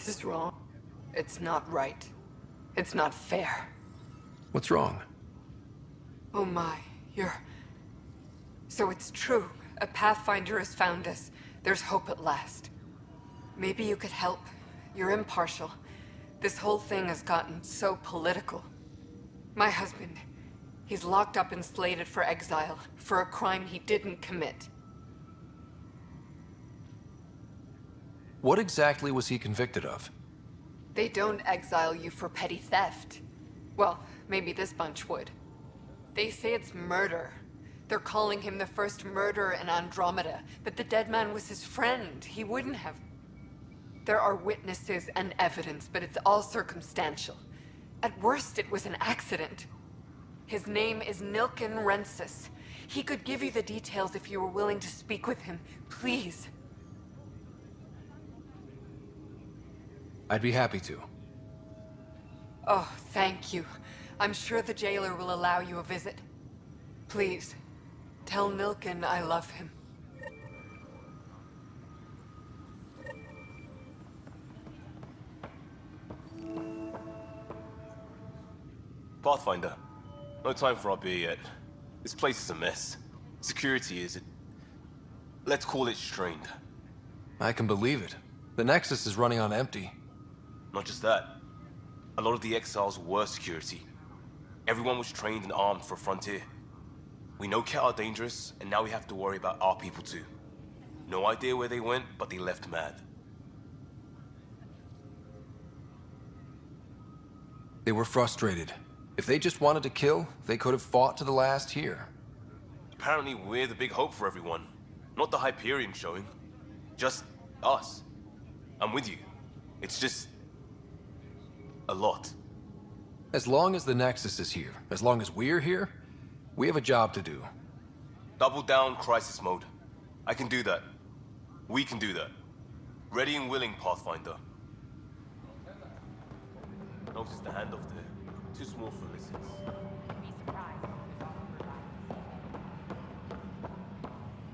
This is wrong. It's not right. It's not fair. What's wrong? Oh my, So it's true. A Pathfinder has found us. There's hope at last. Maybe you could help. You're impartial. This whole thing has gotten so political. My husband, he's locked up and slated for exile for a crime he didn't commit. What exactly was he convicted of? They don't exile you for petty theft. Well, maybe this bunch would. They say it's murder. They're calling him the first murderer in Andromeda, but the dead man was his friend. He wouldn't have. There are witnesses and evidence, but it's all circumstantial. At worst, it was an accident. His name is Nilken Rensis. He could give you the details if you were willing to speak with him. Please. I'd be happy to. Oh, thank you. I'm sure the jailer will allow you a visit. Please, tell Nilken I love him. Pathfinder, no time for our beer yet. This place is a mess. Security is... let's call it strained. I can believe it. The Nexus is running on empty. Not just that. A lot of the exiles were security. Everyone was trained and armed for Frontier. We know Ket are dangerous, and now we have to worry about our people too. No idea where they went, but they left mad. They were frustrated. If they just wanted to kill, they could have fought to the last here. Apparently we're the big hope for everyone. Not the Hyperion showing. Just us. I'm with you. It's just... a lot. As long as the Nexus is here, as long as we're here, we have a job to do. Double down crisis mode. I can do that. We can do that. Ready and willing, Pathfinder. Notice the handoff there. Too small for listens.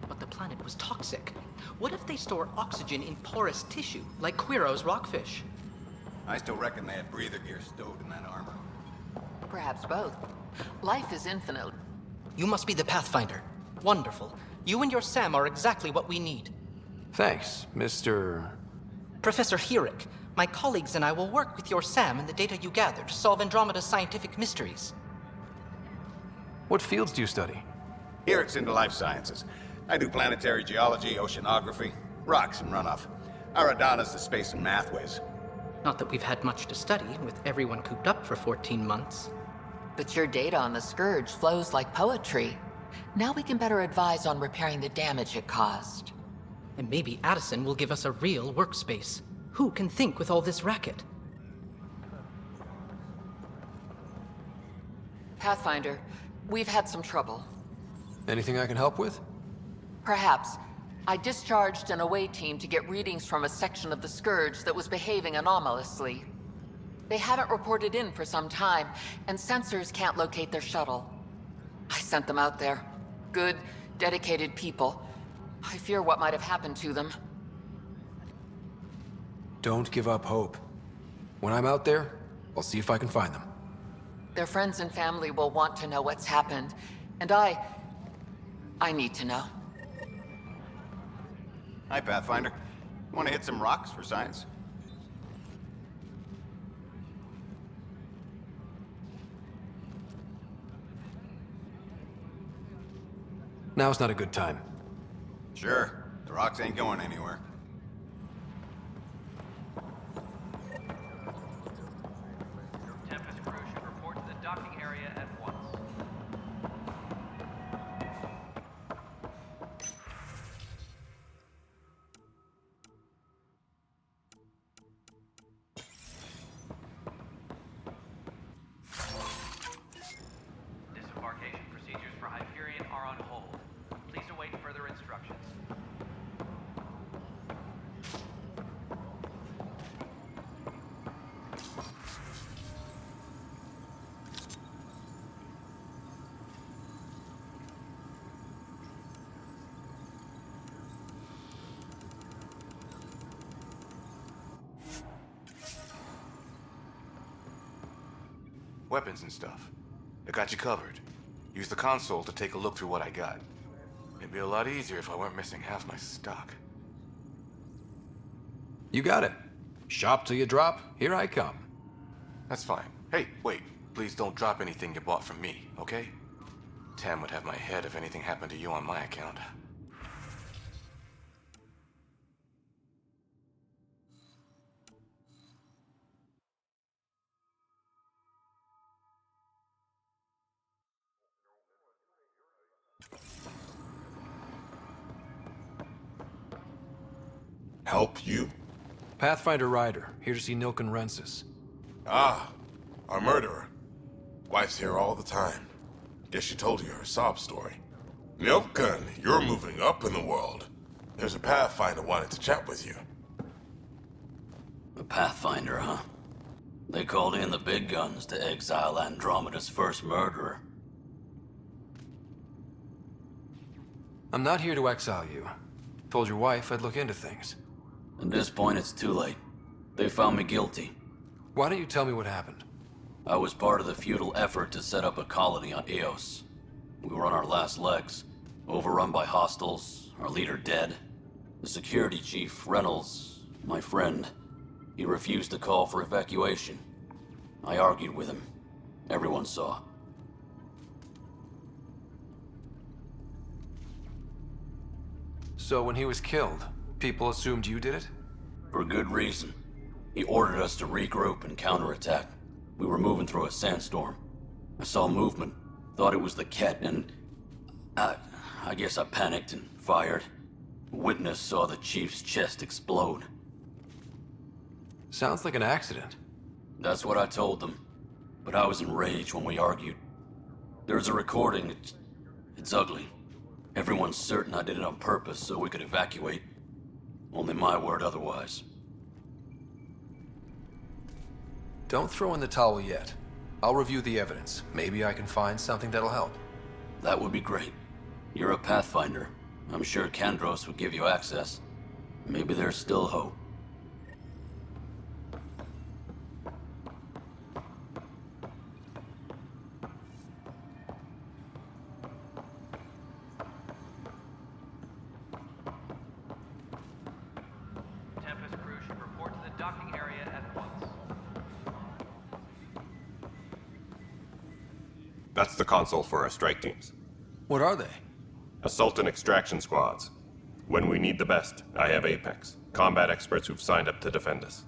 But the planet was toxic. What if they store oxygen in porous tissue, like Quiro's rockfish? I still reckon they had breather gear stowed in that armor. Perhaps both. Life is infinite. You must be the Pathfinder. Wonderful. You and your Sam are exactly what we need. Thanks, Mr... Professor Herrick, my colleagues and I will work with your Sam and the data you gather to solve Andromeda's scientific mysteries. What fields do you study? Herrick's into life sciences. I do planetary geology, oceanography, rocks and runoff. Aradana's the space and math whiz. Not that we've had much to study, with everyone cooped up for 14 months. But your data on the Scourge flows like poetry. Now we can better advise on repairing the damage it caused. And maybe Addison will give us a real workspace. Who can think with all this racket? Pathfinder, we've had some trouble. Anything I can help with? Perhaps. I discharged an away team to get readings from a section of the Scourge that was behaving anomalously. They haven't reported in for some time, and sensors can't locate their shuttle. I sent them out there. Good, dedicated people. I fear what might have happened to them. Don't give up hope. When I'm out there, I'll see if I can find them. Their friends and family will want to know what's happened, and I need to know. Hi, Pathfinder. Want to hit some rocks for science? Now's not a good time. Sure. The rocks ain't going anywhere. Tempest crew should report to the docking area at once. Disembarkation procedures for Hyperion are on hold. Please await further instructions. weapons and stuff. I got you covered. Use the console to take a look through what I got. It'd be a lot easier if I weren't missing half my stock. You got it. Shop till you drop, here I come. That's fine. Hey, wait. Please don't drop anything you bought from me, okay? Tam would have my head if anything happened to you on my account. Help you? Pathfinder Ryder, here to see Nilken Rensis. Ah, our murderer. Wife's here all the time. Guess she told you her sob story. Nilken, you're moving up in the world. There's a Pathfinder wanting to chat with you. A Pathfinder, huh? They called in the big guns to exile Andromeda's first murderer. I'm not here to exile you. Told your wife I'd look into things. At this point, it's too late. They found me guilty. Why don't you tell me what happened? I was part of the futile effort to set up a colony on Eos. We were on our last legs, overrun by hostiles, our leader dead. The security chief, Reynolds, my friend, he refused to call for evacuation. I argued with him. Everyone saw. So when he was killed, people assumed you did it? For good reason. He ordered us to regroup and counterattack. We were moving through a sandstorm. I saw movement, thought it was the Ket, and I guess I panicked and fired. A witness saw the chief's chest explode. Sounds like an accident. That's what I told them. But I was enraged when we argued. There's a recording. It's ugly. Everyone's certain I did it on purpose so we could evacuate. Only my word otherwise. Don't throw in the towel yet. I'll review the evidence. Maybe I can find something that'll help. That would be great. You're a Pathfinder. I'm sure Kandros would give you access. Maybe there's still hope. Tempest crew should report to the docking area at once. That's the console for our strike teams. What are they? Assault and extraction squads. When we need the best, I have Apex, combat experts who've signed up to defend us.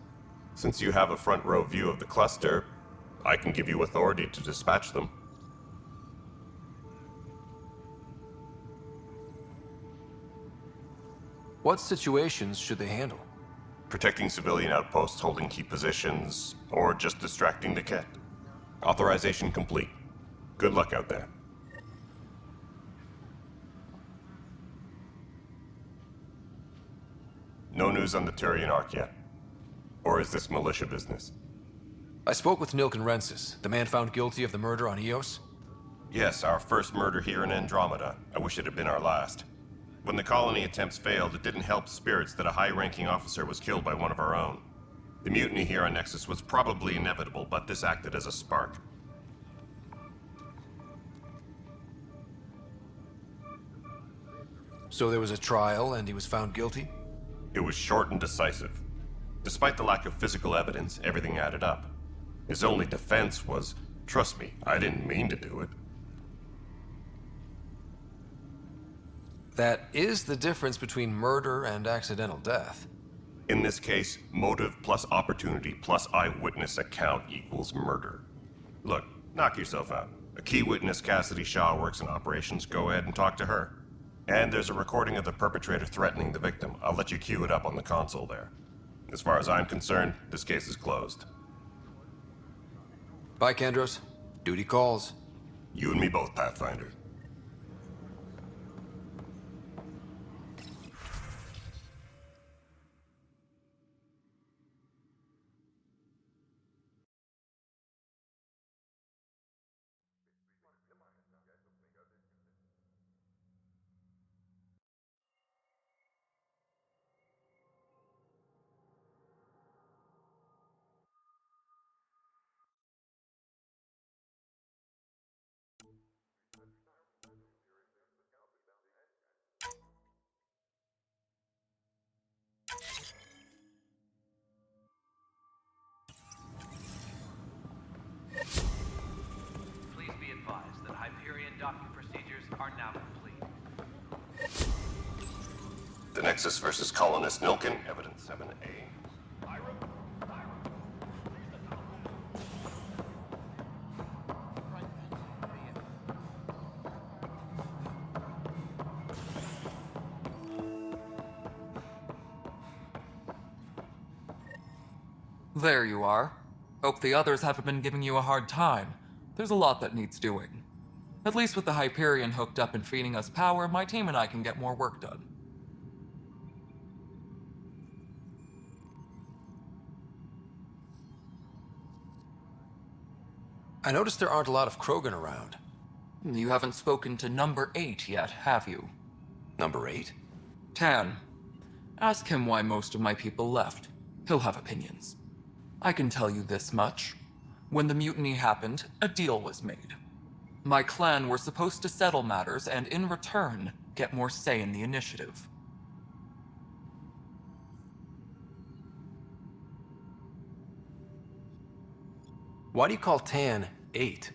Since you have a front row view of the cluster, I can give you authority to dispatch them. What situations should they handle? Protecting civilian outposts holding key positions, or just distracting the Ket. Authorization complete. Good luck out there. No news on the Turian Ark yet? Or is this militia business? I spoke with Nilken Rensis, the man found guilty of the murder on Eos. Yes, our first murder here in Andromeda. I wish it had been our last. When the colony attempts failed, it didn't help spirits that a high-ranking officer was killed by one of our own. The mutiny here on Nexus was probably inevitable, but this acted as a spark. So there was a trial and he was found guilty? It was short and decisive. Despite the lack of physical evidence, everything added up. His only defense was, trust me, I didn't mean to do it. That is the difference between murder and accidental death. In this case, motive plus opportunity plus eyewitness account equals murder. Look, knock yourself out. A key witness, Cassidy Shaw, works in operations. Go ahead and talk to her. And there's a recording of the perpetrator threatening the victim. I'll let you cue it up on the console there. As far as I'm concerned, this case is closed. Bye, Kandros. Duty calls. You and me both, Pathfinder. Nexus versus colonist Nilkin, evidence 7A. There you are. Hope the others haven't been giving you a hard time. There's a lot that needs doing. At least with the Hyperion hooked up and feeding us power, my team and I can get more work done. I noticed there aren't a lot of Krogan around. You haven't spoken to number 8 yet, have you? Number 8? Tan. Ask him why most of my people left. He'll have opinions. I can tell you this much. When the mutiny happened, a deal was made. My clan were supposed to settle matters and, in return, get more say in the initiative. Why do you call Tan 8?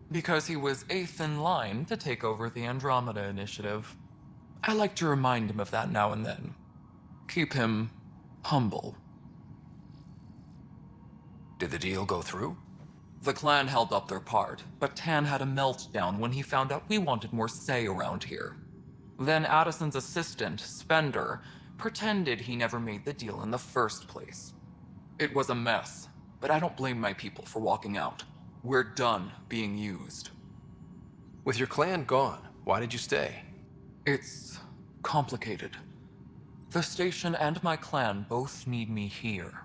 Because he was 8th in line to take over the Andromeda initiative. I like to remind him of that now and then. Keep him humble. Did the deal go through? The clan held up their part, but Tan had a meltdown when he found out we wanted more say around here. Then Addison's assistant, Spender, pretended he never made the deal in the first place. It was a mess, but I don't blame my people for walking out. We're done being used. With your clan gone, why did you stay? It's complicated. The station and my clan both need me here.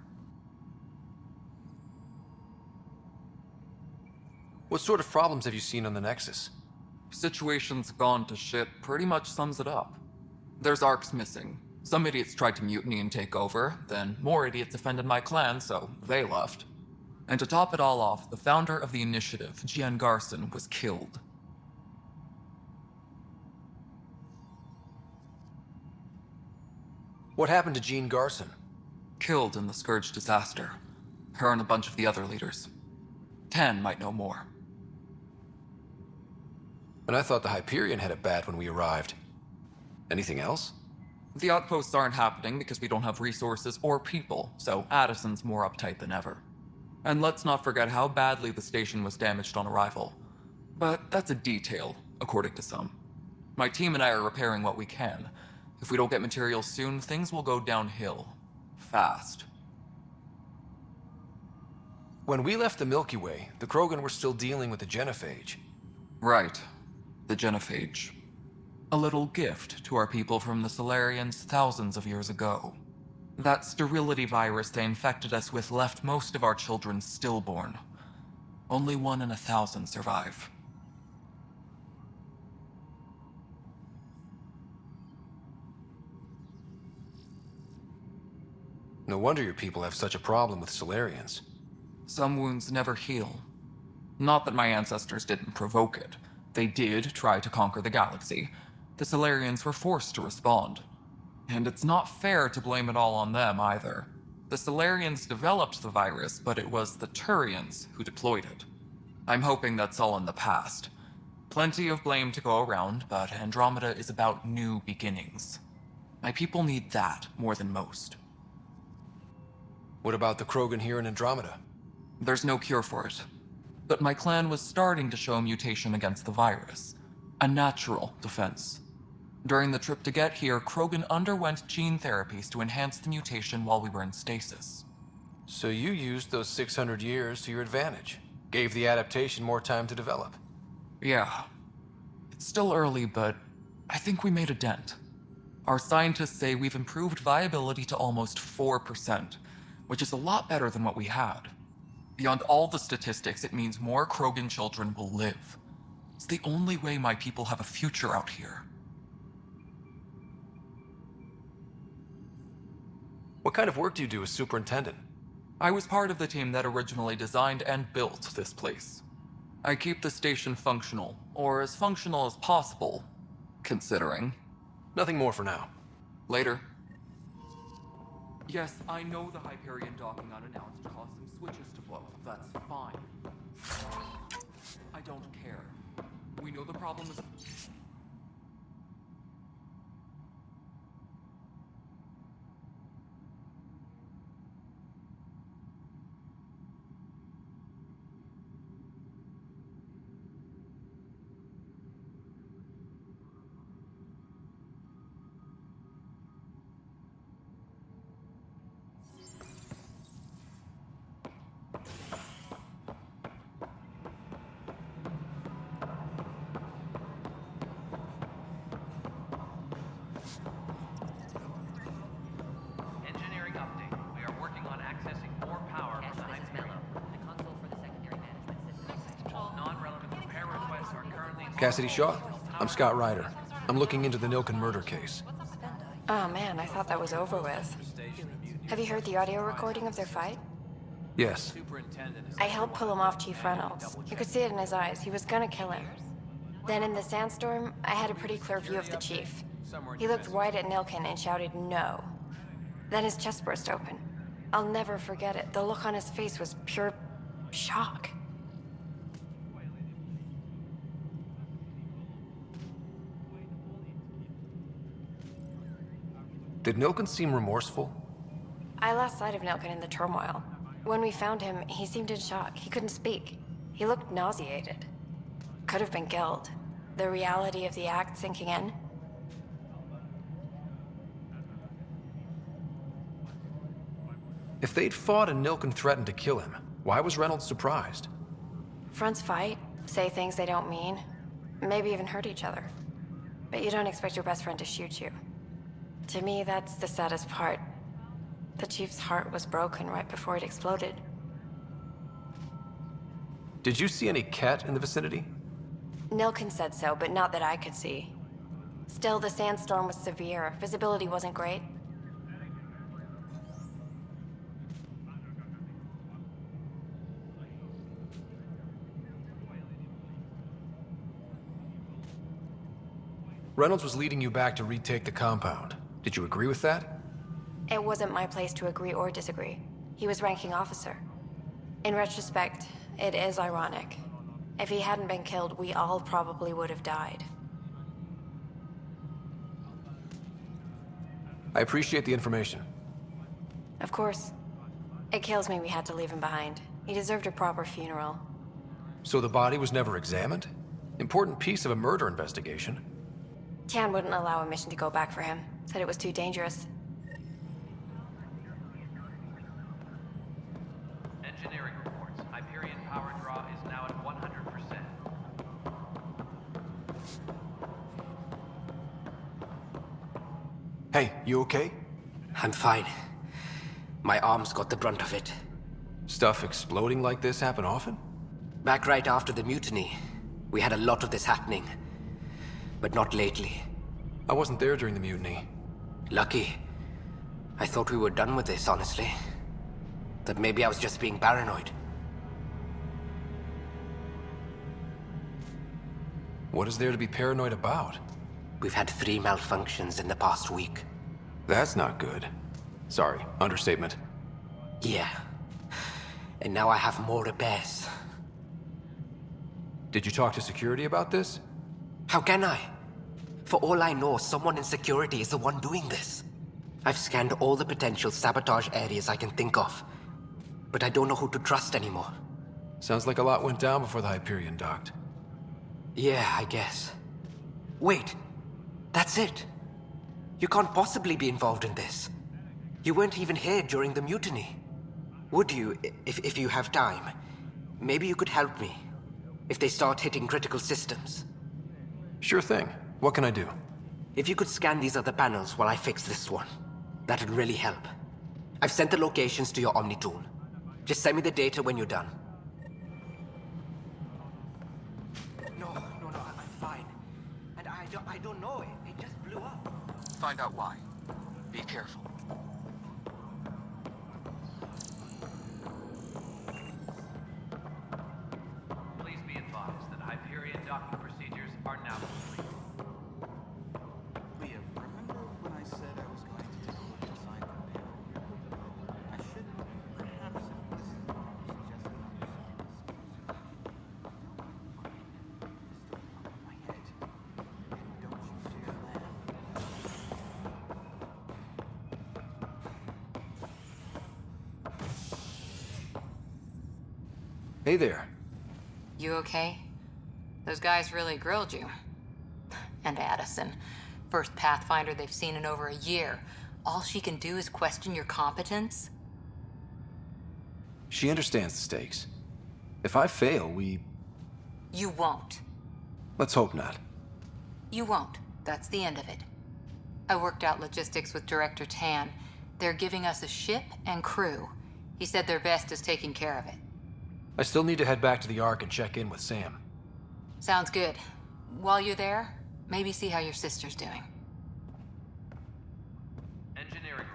What sort of problems have you seen on the Nexus? Situation's gone to shit pretty much sums it up. There's arcs missing. Some idiots tried to mutiny and take over, then more idiots offended my clan, so they left. And to top it all off, the founder of the initiative, Gian Garson, was killed. What happened to Jean Garson? Killed in the Scourge disaster. Her and a bunch of the other leaders. Tan might know more. And I thought the Hyperion had it bad when we arrived. Anything else? The outposts aren't happening because we don't have resources or people, so Addison's more uptight than ever. And let's not forget how badly the station was damaged on arrival. But that's a detail, according to some. My team and I are repairing what we can. If we don't get materials soon, things will go downhill. Fast. When we left the Milky Way, the Krogan were still dealing with the genophage. Right. The genophage. A little gift to our people from the Solarians thousands of years ago. That sterility virus they infected us with left most of our children stillborn. Only 1 in 1,000 survive. No wonder your people have such a problem with Solarians. Some wounds never heal. Not that my ancestors didn't provoke it. They did try to conquer the galaxy. The Solarians were forced to respond. And it's not fair to blame it all on them either. The Solarians developed the virus, but it was the Turians who deployed it. I'm hoping that's all in the past. Plenty of blame to go around, but Andromeda is about new beginnings. My people need that more than most. What about the Krogan here in Andromeda? There's no cure for it. But my clan was starting to show a mutation against the virus. A natural defense. During the trip to get here, Krogan underwent gene therapies to enhance the mutation while we were in stasis. So you used those 600 years to your advantage. Gave the adaptation more time to develop. Yeah. It's still early, but I think we made a dent. Our scientists say we've improved viability to almost 4%, which is a lot better than what we had. Beyond all the statistics, it means more Krogan children will live. It's the only way my people have a future out here. What kind of work do you do as superintendent? I was part of the team that originally designed and built this place. I keep the station functional, or as functional as possible, considering. Nothing more for now. Later. Yes, I know the Hyperion docking unannounced caused some switches to blow. That's fine. I don't care. We know the problem is... Cassidy Shaw. I'm Scott Ryder. I'm looking into the Nilken murder case. Oh man, I thought that was over with. Have you heard the audio recording of their fight? Yes. I helped pull him off Chief Reynolds. You could see it in his eyes. He was gonna kill him. Then in the sandstorm, I had a pretty clear view of the chief. He looked right at Nilken and shouted no. Then his chest burst open. I'll never forget it. The look on his face was pure shock. Did Nilken seem remorseful? I lost sight of Nilken in the turmoil. When we found him, he seemed in shock. He couldn't speak. He looked nauseated. Could have been guilt. The reality of the act sinking in. If they'd fought and Nilken threatened to kill him, why was Reynolds surprised? Fronts fight, say things they don't mean, maybe even hurt each other. But you don't expect your best friend to shoot you. To me, that's the saddest part. The chief's heart was broken right before it exploded. Did you see any cat in the vicinity? Nilken said so, but not that I could see. Still, the sandstorm was severe. Visibility wasn't great. Reynolds was leading you back to retake the compound. Did you agree with that? It wasn't my place to agree or disagree. He was ranking officer. In retrospect, it is ironic. If he hadn't been killed, we all probably would have died. I appreciate the information. Of course. It kills me we had to leave him behind. He deserved a proper funeral. So the body was never examined? Important piece of a murder investigation. Tian wouldn't allow a mission to go back for him. Said it was too dangerous. Engineering reports. Hyperion power draw is now at 100%. Hey, you okay? I'm fine. My arms got the brunt of it. Stuff exploding like this happen often? Back right after the mutiny, we had a lot of this happening. But not lately. I wasn't there during the mutiny. Lucky. I thought we were done with this, honestly. That maybe I was just being paranoid. What is there to be paranoid about? We've had 3 malfunctions in the past week. That's not good. Sorry, understatement. Yeah. And now I have more repairs. Did you talk to security about this? How can I? For all I know, someone in security is the one doing this. I've scanned all the potential sabotage areas I can think of. But I don't know who to trust anymore. Sounds like a lot went down before the Hyperion docked. Yeah, I guess. Wait. That's it. You can't possibly be involved in this. You weren't even here during the mutiny. Would you, if you have time? Maybe you could help me. If they start hitting critical systems. Sure thing. What can I do? If you could scan these other panels while I fix this one, that'd really help. I've sent the locations to your Omni tool. Just send me the data when you're done. No, I'm fine. And I don't know, it just blew up. Find out why. Be careful. Please be advised that Hyperion docking procedures are now complete. Leah, remember when I said I was going to take a look inside the panel? I should perhaps have listened to what you suggested on the my head. And don't you dare laugh. Hey there. You okay? Those guys really grilled you. And Addison. First Pathfinder they've seen in over a year. All she can do is question your competence? She understands the stakes. If I fail, You won't. Let's hope not. You won't. That's the end of it. I worked out logistics with Director Tan. They're giving us a ship and crew. He said their best is taking care of it. I still need to head back to the Ark and check in with Sam. Sounds good. While you're there, maybe see how your sister's doing. Engineering